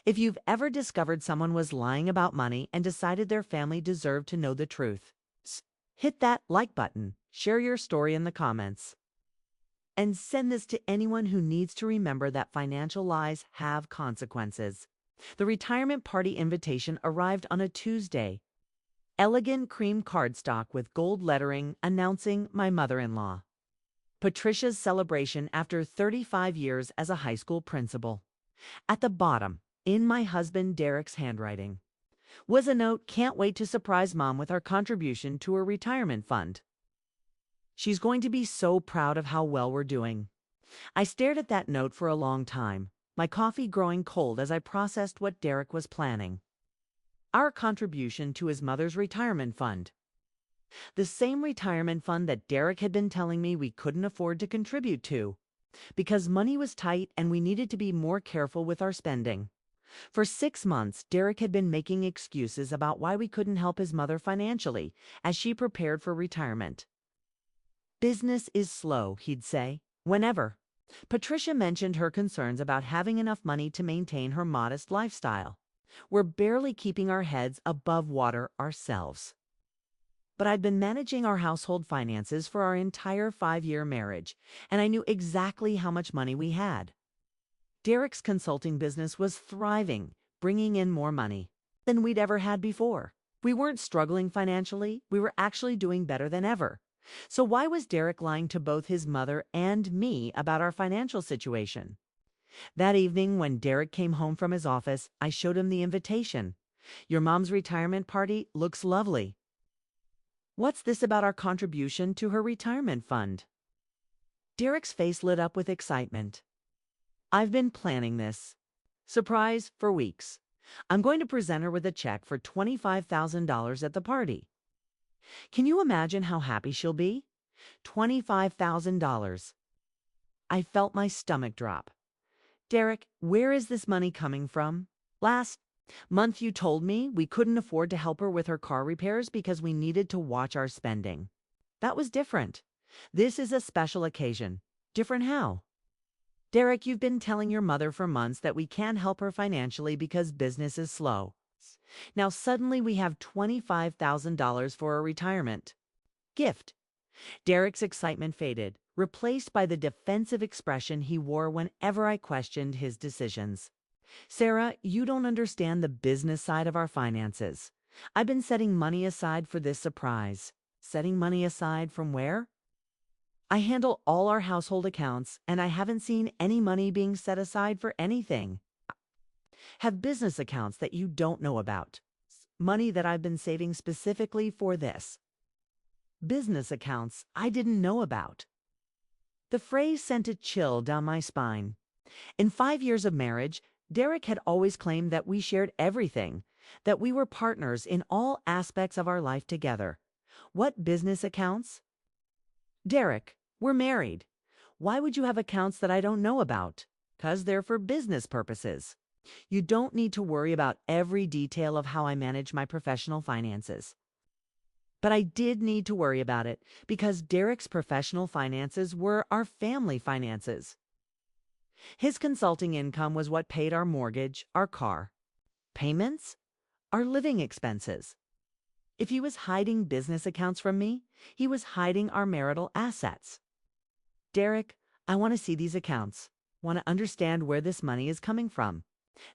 If you've ever discovered someone was lying about money and decided their family deserved to know the truth, hit that like button, share your story in the comments, and send this to anyone who needs to remember that financial lies have consequences. The retirement party invitation arrived on a Tuesday. Elegant cream cardstock with gold lettering announcing my mother-in-law. Patricia's celebration after 35 years as a high school principal. At the bottom, in my husband Derek's handwriting, was a note, "Can't wait to surprise Mom with our contribution to her retirement fund. She's going to be so proud of how well we're doing." I stared at that note for a long time, my coffee growing cold as I processed what Derek was planning. Our contribution to his mother's retirement fund. The same retirement fund that Derek had been telling me we couldn't afford to contribute to, because money was tight and we needed to be more careful with our spending. For 6 months, Derek had been making excuses about why we couldn't help his mother financially as she prepared for retirement. Business is slow, he'd say, whenever Patricia mentioned her concerns about having enough money to maintain her modest lifestyle. We're barely keeping our heads above water ourselves. But I'd been managing our household finances for our entire 5-year marriage, and I knew exactly how much money we had. Derek's consulting business was thriving, bringing in more money than we'd ever had before. We weren't struggling financially, we were actually doing better than ever. So why was Derek lying to both his mother and me about our financial situation? That evening, when Derek came home from his office, I showed him the invitation. "Your mom's retirement party looks lovely. What's this about our contribution to her retirement fund?" Derek's face lit up with excitement. "I've been planning this surprise for weeks. I'm going to present her with a check for $25,000 at the party. Can you imagine how happy she'll be? $25,000. I felt my stomach drop. "Derek, where is this money coming from? Last month you told me we couldn't afford to help her with her car repairs because we needed to watch our spending. That was different. This is a special occasion. Different how?" "Derek, you've been telling your mother for months that we can't help her financially because business is slow. Now suddenly we have $25,000 for a retirement gift." Derek's excitement faded, replaced by the defensive expression he wore whenever I questioned his decisions. "Sarah, you don't understand the business side of our finances. I've been setting money aside for this surprise." "Setting money aside from where?" "I handle all our household accounts, and I haven't seen any money being set aside for anything. Have business accounts that you don't know about. Money that I've been saving specifically for this." Business accounts I didn't know about. The phrase sent a chill down my spine. In 5 years of marriage, Derek had always claimed that we shared everything, that we were partners in all aspects of our life together. What business accounts? "Derek, we're married. Why would you have accounts that I don't know about?" "'Cause they're for business purposes. You don't need to worry about every detail of how I manage my professional finances." But I did need to worry about it because Derek's professional finances were our family finances. His consulting income was what paid our mortgage, our car payments, our living expenses. If he was hiding business accounts from me, he was hiding our marital assets. "Derek, I want to see these accounts. Want to understand where this money is coming from."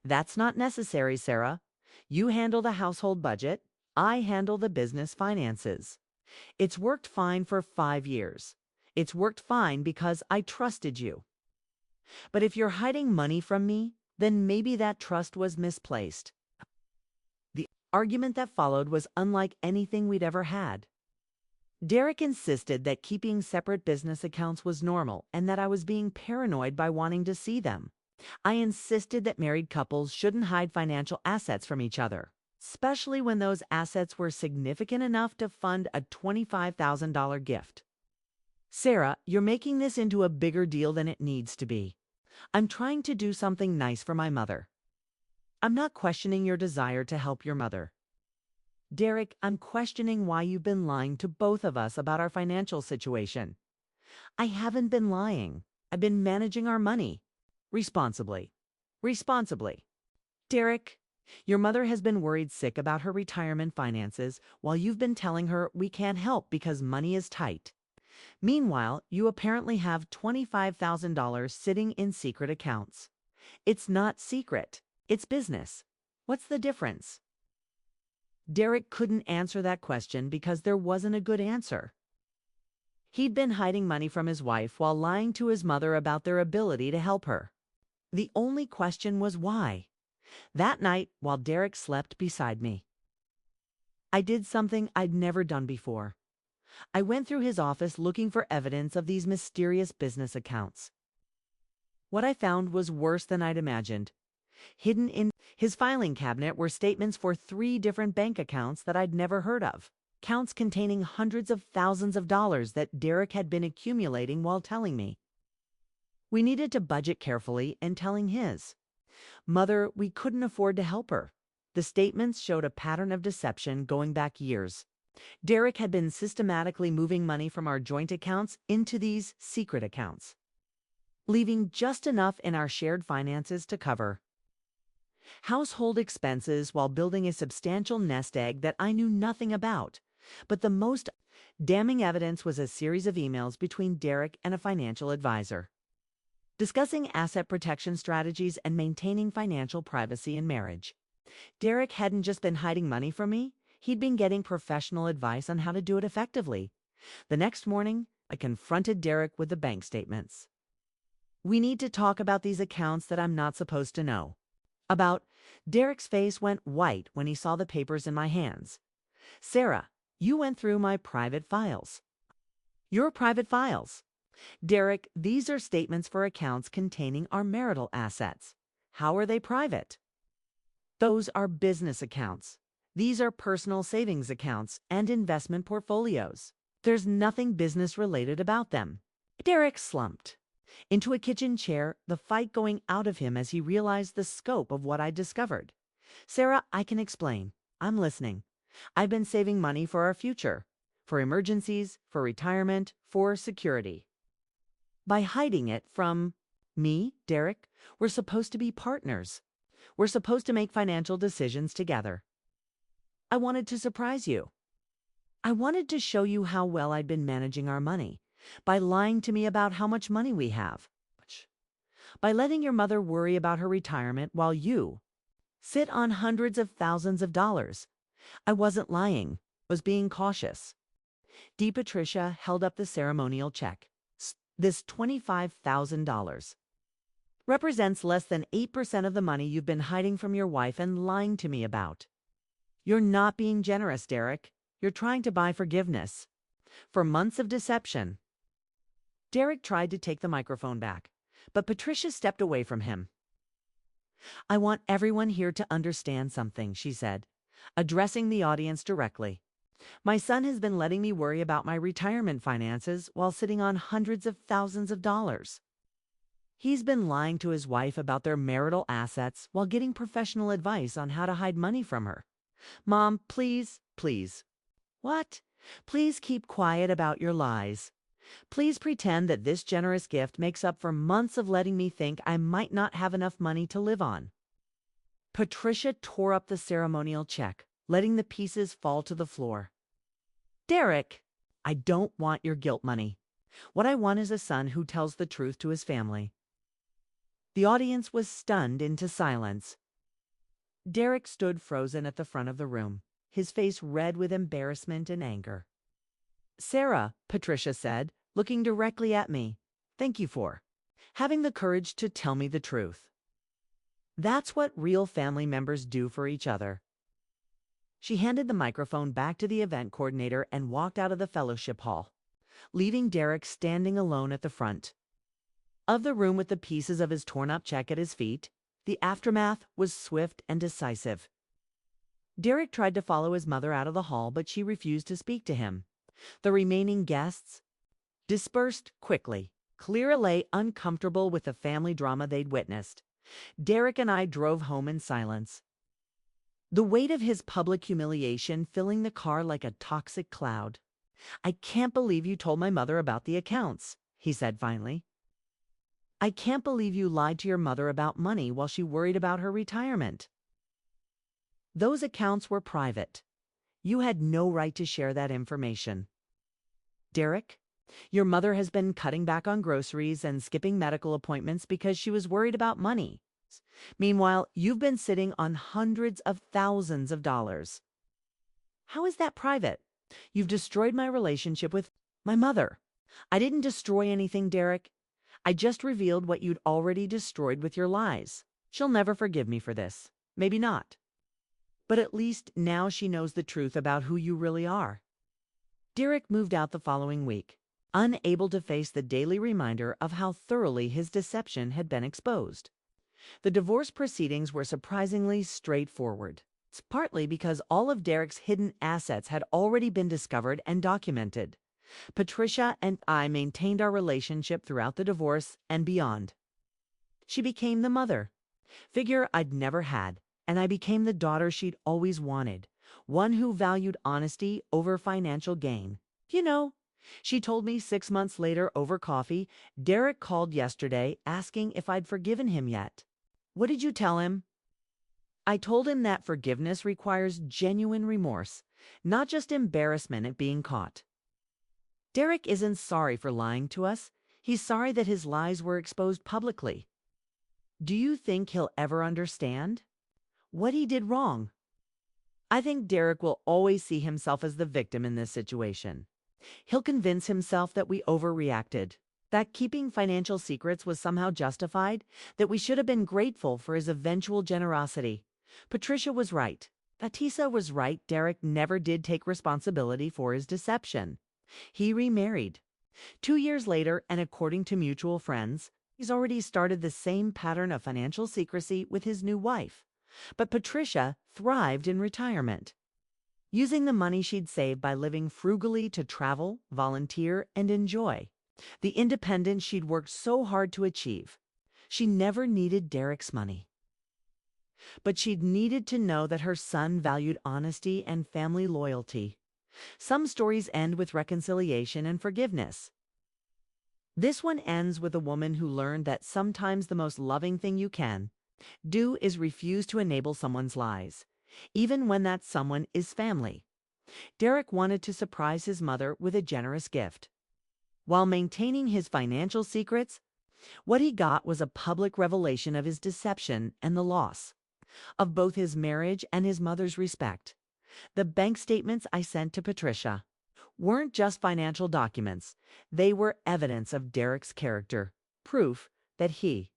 "That's not necessary, Sarah. You handle the household budget. I handle the business finances. It's worked fine for 5 years. It's worked fine because I trusted you. But if you're hiding money from me, then maybe that trust was misplaced." The argument that followed was unlike anything we'd ever had. Derek insisted that keeping separate business accounts was normal and that I was being paranoid by wanting to see them. I insisted that married couples shouldn't hide financial assets from each other, especially when those assets were significant enough to fund a $25,000 gift. "Sarah, you're making this into a bigger deal than it needs to be. I'm trying to do something nice for my mother. I'm not questioning your desire to help your mother. Derek, I'm questioning why you've been lying to both of us about our financial situation." "I haven't been lying. I've been managing our money. Responsibly. Responsibly." Derek, your mother has been worried sick about her retirement finances while you've been telling her we can't help because money is tight. Meanwhile, you apparently have $25,000 sitting in secret accounts. It's not secret, it's business. What's the difference? Derek couldn't answer that question because there wasn't a good answer. He'd been hiding money from his wife while lying to his mother about their ability to help her. The only question was why. That night, while Derek slept beside me, I did something I'd never done before. I went through his office looking for evidence of these mysterious business accounts. What I found was worse than I'd imagined. Hidden in his filing cabinet were statements for 3 different bank accounts that I'd never heard of. Accounts containing hundreds of thousands of dollars that Derek had been accumulating while telling me. We needed to budget carefully and telling his mother we couldn't afford to help her. The statements showed a pattern of deception going back years. Derek had been systematically moving money from our joint accounts into these secret accounts, leaving just enough in our shared finances to cover household expenses while building a substantial nest egg that I knew nothing about. But the most damning evidence was a series of emails between Derek and a financial advisor, discussing asset protection strategies and maintaining financial privacy in marriage. Derek hadn't just been hiding money from me, he'd been getting professional advice on how to do it effectively. The next morning, I confronted Derek with the bank statements. We need to talk about these accounts that I'm not supposed to know about. Derek's face went white when he saw the papers in my hands. Sarah, you went through my private files. Your private files. Derek, these are statements for accounts containing our marital assets. How are they private? Those are business accounts. These are personal savings accounts and investment portfolios. There's nothing business related about them. Derek slumped into a kitchen chair, the fight going out of him as he realized the scope of what I'd discovered. Sarah, I can explain. I'm listening. I've been saving money for our future, for emergencies, for retirement, for security. By hiding it from me, Derek, we're supposed to be partners. We're supposed to make financial decisions together. I wanted to surprise you. I wanted to show you how well I'd been managing our money by lying to me about how much money we have, by letting your mother worry about her retirement while you sit on hundreds of thousands of dollars. I wasn't lying, was being cautious. Dee Patricia held up the ceremonial check. This $25,000 represents less than 8% of the money you've been hiding from your wife and lying to me about. You're not being generous, Derek. You're trying to buy forgiveness for months of deception. Derek tried to take the microphone back, but Patricia stepped away from him. I want everyone here to understand something, she said, addressing the audience directly. My son has been letting me worry about my retirement finances while sitting on hundreds of thousands of dollars. He's been lying to his wife about their marital assets while getting professional advice on how to hide money from her. Mom, please, please. What? Please keep quiet about your lies. Please pretend that this generous gift makes up for months of letting me think I might not have enough money to live on. Patricia tore up the ceremonial check, letting the pieces fall to the floor. Derek, I don't want your guilt money. What I want is a son who tells the truth to his family. The audience was stunned into silence. Derek stood frozen at the front of the room, his face red with embarrassment and anger. Sarah, Patricia said, looking directly at me, thank you for having the courage to tell me the truth. That's what real family members do for each other. She handed the microphone back to the event coordinator and walked out of the fellowship hall, leaving Derek standing alone at the front of the room with the pieces of his torn-up check at his feet. The aftermath was swift and decisive. Derek tried to follow his mother out of the hall, but she refused to speak to him. The remaining guests dispersed quickly, clearly uncomfortable with the family drama they'd witnessed. Derek and I drove home in silence, the weight of his public humiliation filling the car like a toxic cloud. I can't believe you told my mother about the accounts, he said finally. I can't believe you lied to your mother about money while she worried about her retirement. Those accounts were private. You had no right to share that information. Derek, your mother has been cutting back on groceries and skipping medical appointments because she was worried about money. Meanwhile, you've been sitting on hundreds of thousands of dollars. How is that private? You've destroyed my relationship with my mother. I didn't destroy anything, Derek. I just revealed what you'd already destroyed with your lies. She'll never forgive me for this. Maybe not. But at least now she knows the truth about who you really are. Derek moved out the following week, unable to face the daily reminder of how thoroughly his deception had been exposed. The divorce proceedings were surprisingly straightforward. It's partly because all of Derek's hidden assets had already been discovered and documented. Patricia and I maintained our relationship throughout the divorce and beyond. She became the mother figure I'd never had, and I became the daughter she'd always wanted, one who valued honesty over financial gain. You know, she told me 6 months later over coffee, Derek called yesterday asking if I'd forgiven him yet. What did you tell him? I told him that forgiveness requires genuine remorse, not just embarrassment at being caught. Derek isn't sorry for lying to us. He's sorry that his lies were exposed publicly. Do you think he'll ever understand what he did wrong? I think Derek will always see himself as the victim in this situation. He'll convince himself that we overreacted, that keeping financial secrets was somehow justified, that we should have been grateful for his eventual generosity. Patricia was right. Batisa was right. Derek never did take responsibility for his deception. He remarried. 2 years later, and according to mutual friends, he's already started the same pattern of financial secrecy with his new wife. But Patricia thrived in retirement, using the money she'd saved by living frugally to travel, volunteer, and enjoy the independence she'd worked so hard to achieve. She never needed Derek's money. But she'd needed to know that her son valued honesty and family loyalty. Some stories end with reconciliation and forgiveness. This one ends with a woman who learned that sometimes the most loving thing you can do is refuse to enable someone's lies, even when that someone is family. Derek wanted to surprise his mother with a generous gift. While maintaining his financial secrets, what he got was a public revelation of his deception and the loss of both his marriage and his mother's respect. The bank statements I sent to Patricia weren't just financial documents. They were evidence of Derek's character, proof that he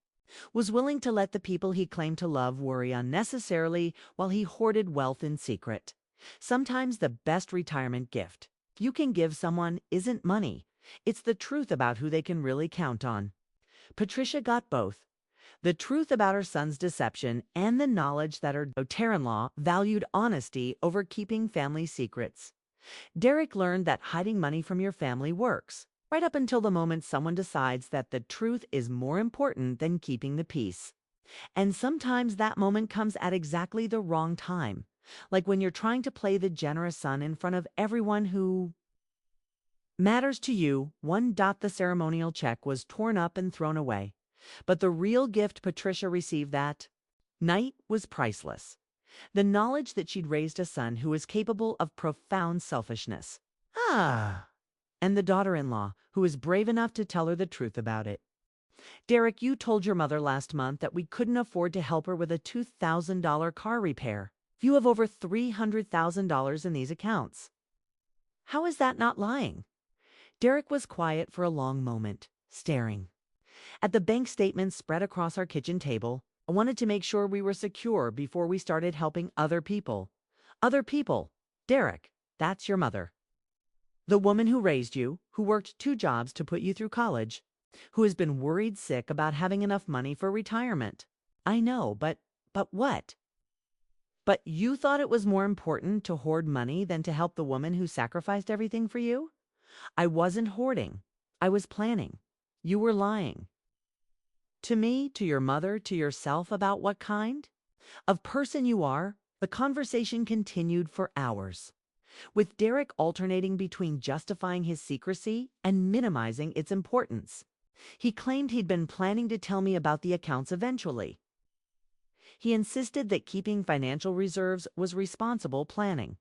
was willing to let the people he claimed to love worry unnecessarily while he hoarded wealth in secret. Sometimes the best retirement gift you can give someone isn't money. It's the truth about who they can really count on. Patricia got both. The truth about her son's deception and the knowledge that her daughter-in-law valued honesty over keeping family secrets. Derek learned that hiding money from your family works, right up until the moment someone decides that the truth is more important than keeping the peace. And sometimes that moment comes at exactly the wrong time, like when you're trying to play the generous son in front of everyone who matters to you. The ceremonial check was torn up and thrown away. But the real gift Patricia received that night was priceless. The knowledge that she'd raised a son who was capable of profound selfishness. And the daughter-in-law who was brave enough to tell her the truth about it. Derek, you told your mother last month that we couldn't afford to help her with a $2,000 car repair. You have over $300,000 in these accounts. How is that not lying? Derek was quiet for a long moment, staring at the bank statements spread across our kitchen table. I wanted to make sure we were secure before we started helping other people. Other people. Derek, that's your mother. The woman who raised you, who worked 2 jobs to put you through college, who has been worried sick about having enough money for retirement. I know, but what? But you thought it was more important to hoard money than to help the woman who sacrificed everything for you? I wasn't hoarding. I was planning. You were lying. To me, to your mother, to yourself about what kind of person you are. The conversation continued for hours, with Derek alternating between justifying his secrecy and minimizing its importance. He claimed he'd been planning to tell me about the accounts eventually. He insisted that keeping financial reserves was responsible planning.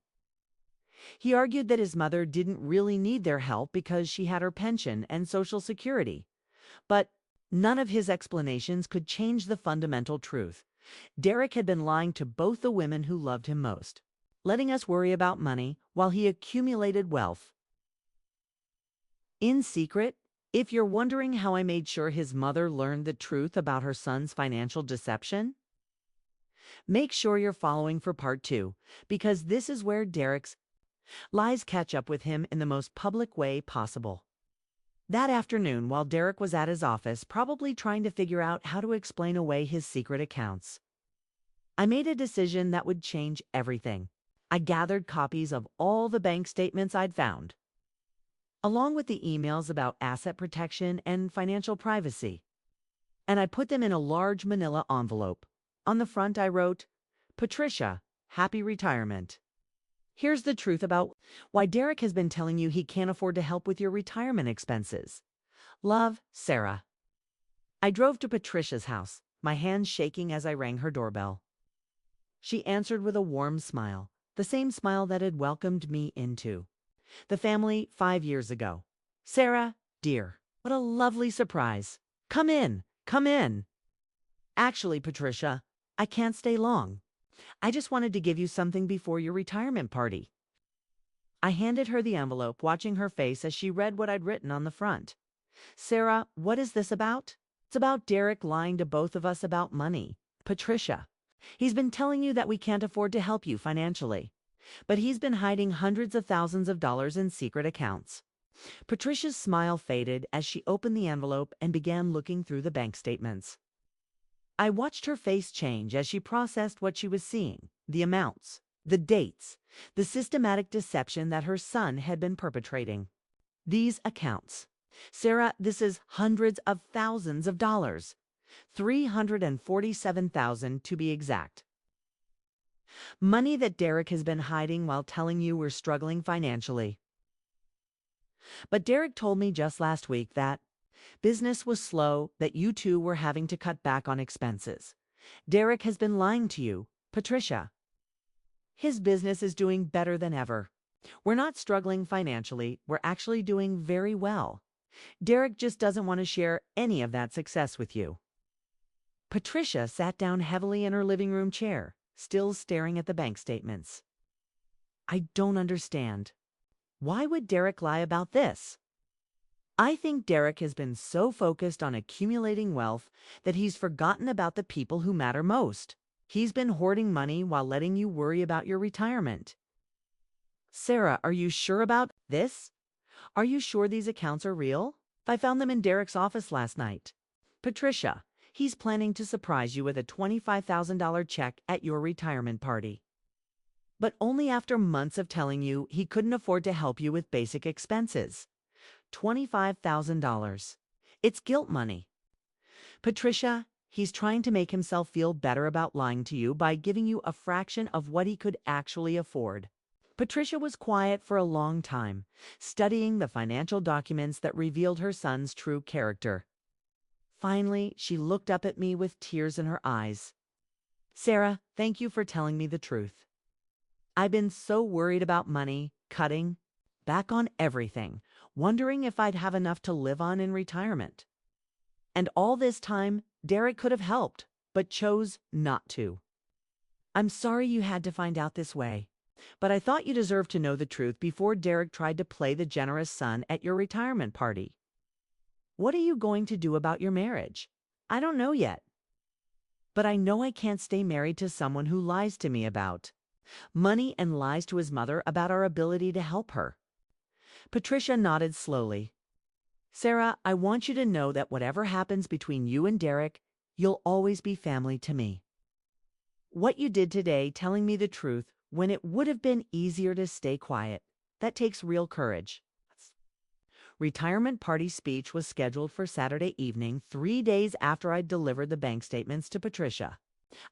He argued that his mother didn't really need their help because she had her pension and Social Security. But none of his explanations could change the fundamental truth. Derek had been lying to both the women who loved him most, letting us worry about money while he accumulated wealth. In secret, if you're wondering how I made sure his mother learned the truth about her son's financial deception, make sure you're following for part 2, because this is where Derek's lies catch up with him in the most public way possible. That afternoon, while Derek was at his office, probably trying to figure out how to explain away his secret accounts, I made a decision that would change everything. I gathered copies of all the bank statements I'd found, along with the emails about asset protection and financial privacy, and I put them in a large manila envelope. On the front, I wrote, "Patricia, happy retirement. Here's the truth about why Derek has been telling you he can't afford to help with your retirement expenses. Love, Sarah." I drove to Patricia's house, my hands shaking as I rang her doorbell. She answered with a warm smile, the same smile that had welcomed me into the family 5 years ago. "Sarah, dear, what a lovely surprise. Come in, come in." "Actually, Patricia, I can't stay long. I just wanted to give you something before your retirement party." I handed her the envelope, watching her face as she read what I'd written on the front. "Sarah, what is this about?" "It's about Derek lying to both of us about money, Patricia. He's been telling you that we can't afford to help you financially, but he's been hiding hundreds of thousands of dollars in secret accounts." Patricia's smile faded as she opened the envelope and began looking through the bank statements. I watched her face change as she processed what she was seeing, the amounts, the dates, the systematic deception that her son had been perpetrating. "These accounts. Sarah, this is hundreds of thousands of dollars. 347,000 to be exact. Money that Derek has been hiding while telling you we're struggling financially. But Derek told me just last week that business was slow, that you two were having to cut back on expenses. Derek has been lying to you, Patricia. His business is doing better than ever. We're not struggling financially, we're actually doing very well. Derek just doesn't want to share any of that success with you." Patricia sat down heavily in her living room chair, still staring at the bank statements. "I don't understand. Why would Derek lie about this?" "I think Derek has been so focused on accumulating wealth that he's forgotten about the people who matter most. He's been hoarding money while letting you worry about your retirement." "Sarah, are you sure about this? Are you sure these accounts are real? I found them in Derek's office last night." "Patricia, he's planning to surprise you with a $25,000 check at your retirement party. But only after months of telling you he couldn't afford to help you with basic expenses. $25,000. It's guilt money. Patricia, he's trying to make himself feel better about lying to you by giving you a fraction of what he could actually afford." Patricia was quiet for a long time, studying the financial documents that revealed her son's true character. Finally, she looked up at me with tears in her eyes. "Sarah, thank you for telling me the truth. I've been so worried about money, cutting back on everything, wondering if I'd have enough to live on in retirement. And all this time, Derek could have helped, but chose not to. I'm sorry you had to find out this way, but I thought you deserved to know the truth before Derek tried to play the generous son at your retirement party. What are you going to do about your marriage? I don't know yet. But I know I can't stay married to someone who lies to me about money and lies to his mother about our ability to help her." Patricia nodded slowly. "Sarah, I want you to know that whatever happens between you and Derek, you'll always be family to me. What you did today, telling me the truth when it would have been easier to stay quiet, that takes real courage." Retirement party speech was scheduled for Saturday evening, 3 days after I'd delivered the bank statements to Patricia.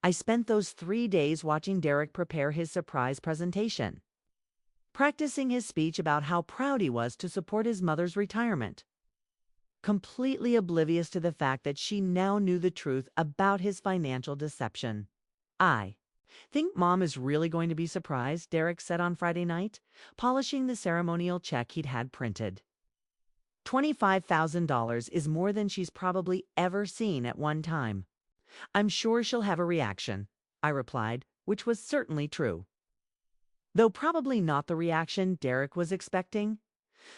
I spent those 3 days watching Derek prepare his surprise presentation, practicing his speech about how proud he was to support his mother's retirement, completely oblivious to the fact that she now knew the truth about his financial deception. I think Mom is really going to be surprised, Derek said on Friday night, polishing the ceremonial check he'd had printed. $25,000 is more than she's probably ever seen at one time. I'm sure she'll have a reaction, I replied, which was certainly true. Though probably not the reaction Derek was expecting.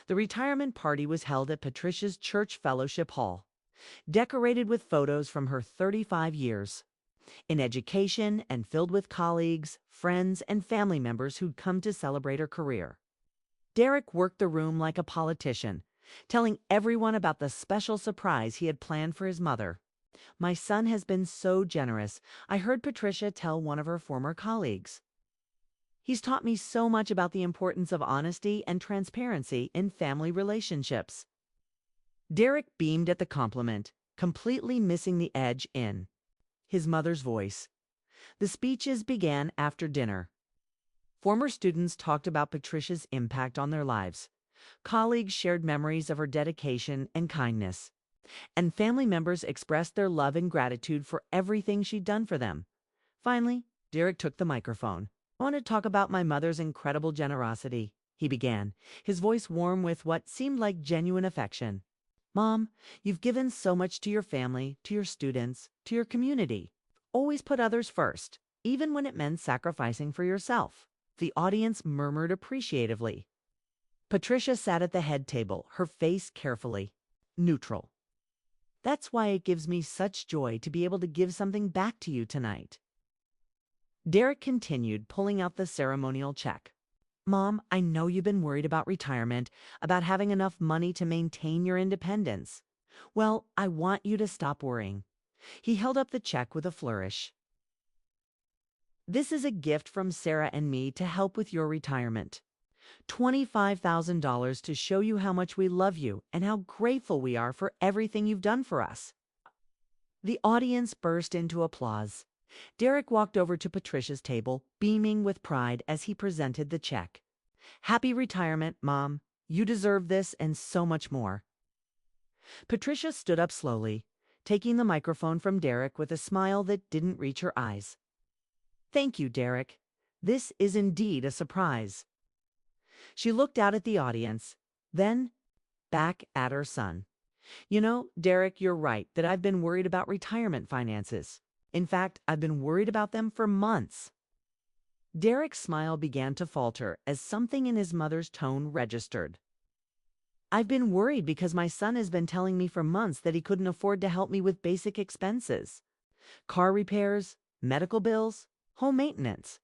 The retirement party was held at Patricia's church fellowship hall, decorated with photos from her 35 years in education and filled with colleagues, friends, and family members who'd come to celebrate her career. Derek worked the room like a politician, telling everyone about the special surprise he had planned for his mother. My son has been so generous, I heard Patricia tell one of her former colleagues. He's taught me so much about the importance of honesty and transparency in family relationships. Derek beamed at the compliment, completely missing the edge in his mother's voice. The speeches began after dinner. Former students talked about Patricia's impact on their lives. Colleagues shared memories of her dedication and kindness. And family members expressed their love and gratitude for everything she'd done for them. Finally, Derek took the microphone. I want to talk about my mother's incredible generosity, he began, his voice warm with what seemed like genuine affection. Mom, you've given so much to your family, to your students, to your community. Always put others first, even when it meant sacrificing for yourself. The audience murmured appreciatively. Patricia sat at the head table, her face carefully neutral. That's why it gives me such joy to be able to give something back to you tonight. Derek continued, pulling out the ceremonial check. Mom, I know you've been worried about retirement, about having enough money to maintain your independence. Well, I want you to stop worrying. He held up the check with a flourish. This is a gift from Sarah and me to help with your retirement. $25,000 to show you how much we love you and how grateful we are for everything you've done for us. The audience burst into applause. Derek walked over to Patricia's table, beaming with pride as he presented the check. Happy retirement, Mom. You deserve this and so much more. Patricia stood up slowly, taking the microphone from Derek with a smile that didn't reach her eyes. Thank you, Derek. This is indeed a surprise. She looked out at the audience, then back at her son. You know, Derek, you're right that I've been worried about retirement finances. In fact, I've been worried about them for months. Derek's smile began to falter as something in his mother's tone registered. I've been worried because my son has been telling me for months that he couldn't afford to help me with basic expenses. Car repairs, medical bills, home maintenance.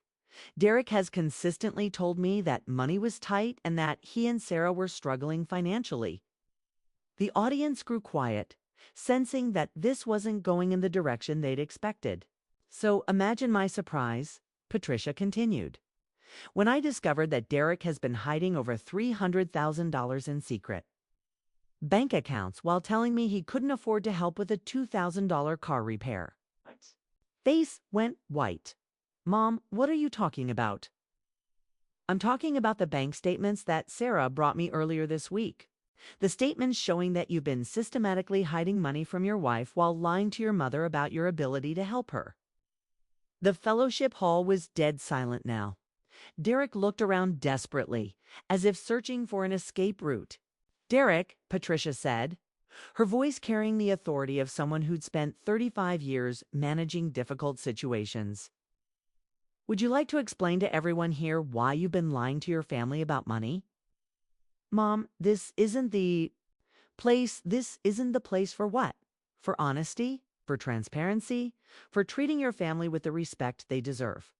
Derek has consistently told me that money was tight and that he and Sarah were struggling financially. The audience grew quiet, sensing that this wasn't going in the direction they'd expected. So imagine my surprise, Patricia continued, when I discovered that Derek has been hiding over $300,000 in secret bank accounts while telling me he couldn't afford to help with a $2,000 car repair. Face went white. Mom, what are you talking about? I'm talking about the bank statements that Sarah brought me earlier this week. The statements showing that you've been systematically hiding money from your wife while lying to your mother about your ability to help her. The fellowship hall was dead silent now. Derek looked around desperately, as if searching for an escape route. Derek, Patricia said, her voice carrying the authority of someone who'd spent 35 years managing difficult situations. Would you like to explain to everyone here why you've been lying to your family about money? Mom, this isn't the place for what? For honesty? For transparency? For treating your family with the respect they deserve.